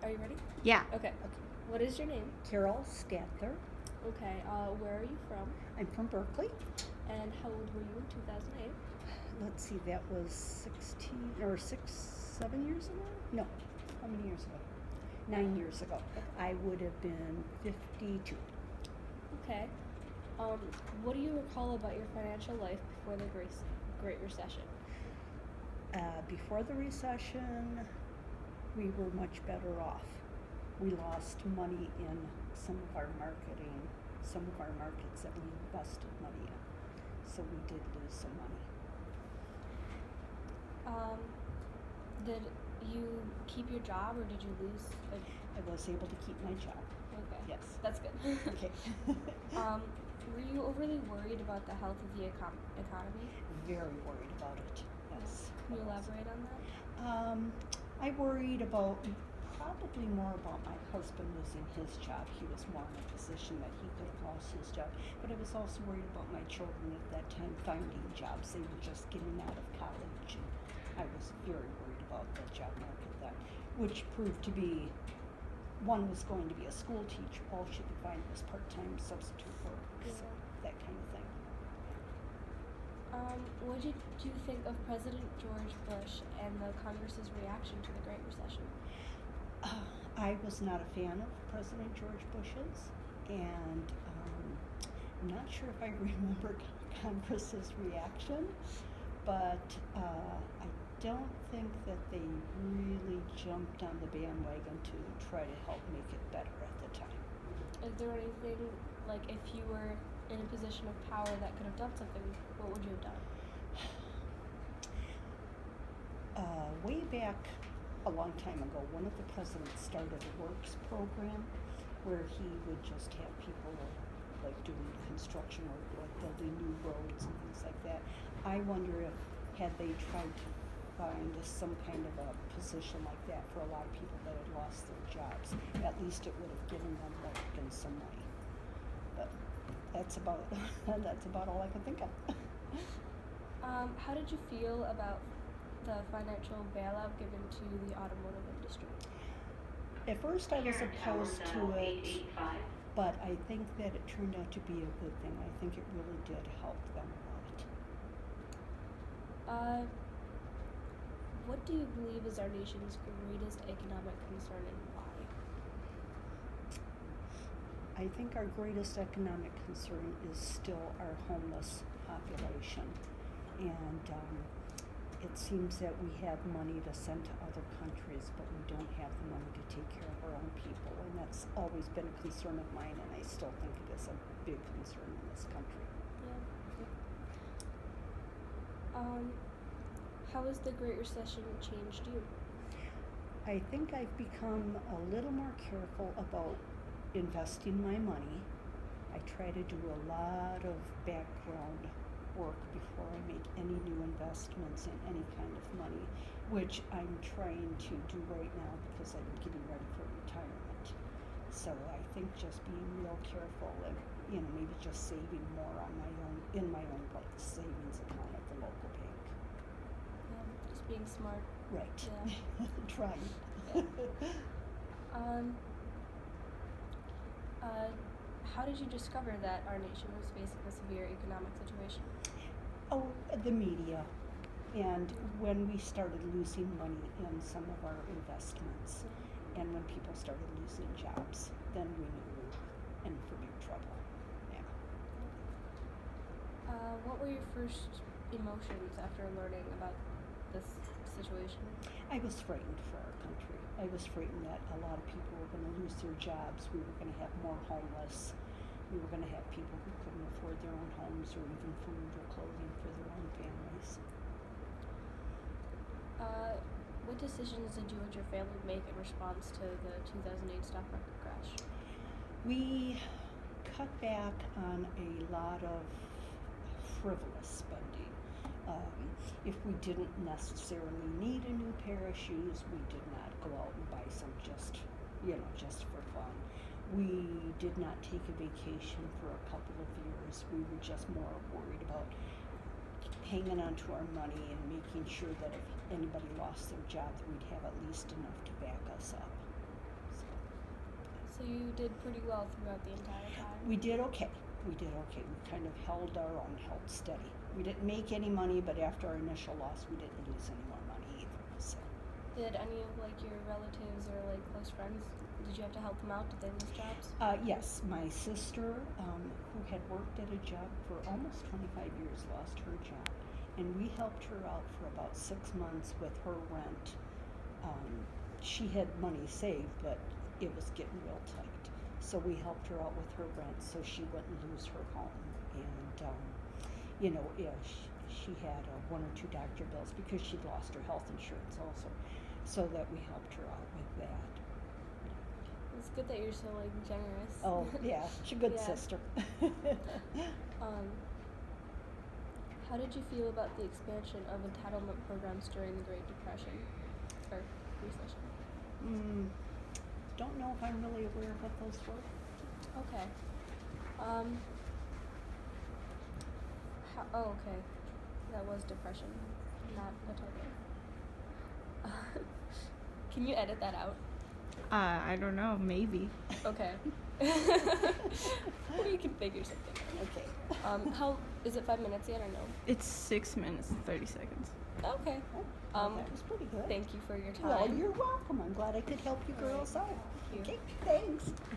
Are you ready? Yeah. Okay. What is your name? Carol Statler. Okay. Where are you from? I'm from Berkeley. And how old were you in 2008? Let's see, that was 7 years ago? No, how many years ago? 9 years ago. I would have been 52. Okay. What do you recall about your financial life before the Great Recession? Before the recession, we were much better off. We lost money in some of our marketing, some of our markets that we invested money in. So we did lose some money. Did you keep your job or did you lose? I was able to keep my job. Okay. Yes. That's good. Okay. Were you overly worried about the health of the economy? Very worried about it. Yes. Can you elaborate on that? I worried about probably more about my husband losing his job. He was more in a position that he could have lost his job. But I was also worried about my children at that time finding jobs. They were just getting out of college. And I was very worried about the job market then, which proved to be, one was going to be a school teacher. All she could find was part-time substitute work. So that kind of thing. What did you think of President George Bush and the Congress's reaction to the Great Recession? I was not a fan of President George Bush's, and I'm not sure if I remember Congress's reaction, but I don't think that they really jumped on the bandwagon to try to help make it better at the time. Is there anything, like if you were in a position of power that could have done something, what would you have done? Way back a long time ago, one of the presidents started a works program where he would just have people like doing construction work, like building new roads and things like that. I wonder if had they tried to find some kind of a position like that for a lot of people that had lost their jobs, at least it would have given them work and some money. But that's about all I can think of. How did you feel about the financial bailout given to the automotive industry? At first I was opposed to it, but I think that it turned out to be a good thing. I think it really did help them a lot. What do you believe is our nation's greatest economic concern and why? I think our greatest economic concern is still our homeless population. And it seems that we have money to send to other countries, but we don't have the money to take care of our own people. And that's always been a concern of mine, and I still think it is a big concern in this country. Yeah. How has the Great Recession changed you? I think I've become a little more careful about investing my money. I try to do a lot of background work before I make any new investments in any kind of money, which I'm trying to do right now because I'm getting ready for retirement. So I think just being real careful and maybe just saving more on in my own like savings account at the local bank. Yeah, just being smart. Right. Yeah. Trying. How did you discover that our nation was facing a severe economic situation? Oh, the media. And when we started losing money in some of our investments, and when people started losing jobs, then we knew we were in for big trouble. Yeah. What were your first emotions after learning about this situation? I was frightened for our country. I was frightened that a lot of people were going to lose their jobs. We were going to have more homeless. We were going to have people who couldn't afford their own homes or even food or clothing for their own families. What decisions did you and your family make in response to the 2008 stock market crash? We cut back on a lot of frivolous spending. If we didn't necessarily need a new pair of shoes, we did not go out and buy some just for fun. We did not take a vacation for a couple of years. We were just more worried about hanging on to our money and making sure that if anybody lost their job, that we'd have at least enough to back us up. So you did pretty well throughout the entire time. We did okay. We kind of held our own, held steady. We didn't make any money, but after our initial loss, we didn't lose any more money either. So, Did any of like your relatives or like close friends, did you have to help them out? Did they lose jobs? yes, my sister, who had worked at a job for almost 25 years, lost her job, and we helped her out for about 6 months with her rent. She had money saved, but it was getting real tight, so we helped her out with her rent so she wouldn't lose her home. And yeah, she had one or two doctor bills because she'd lost her health insurance also, so that we helped her out with that. It's good that you're so like generous. Oh yeah, she's a good Yeah. sister. How did you feel about the expansion of entitlement programs during the Great Depression or recession? Don't know if I'm really aware of what those were. Okay. Okay. That was depression, not entitlement. Can you edit that out? I don't know, maybe. Okay. You can figure something out. Okay. How is it 5 minutes yet or no? It's 6 minutes and 30 seconds. Okay. That was pretty good. Thank you for your time. Well, you're welcome. I'm glad I could help you girls out. Thank you. Okay, thanks.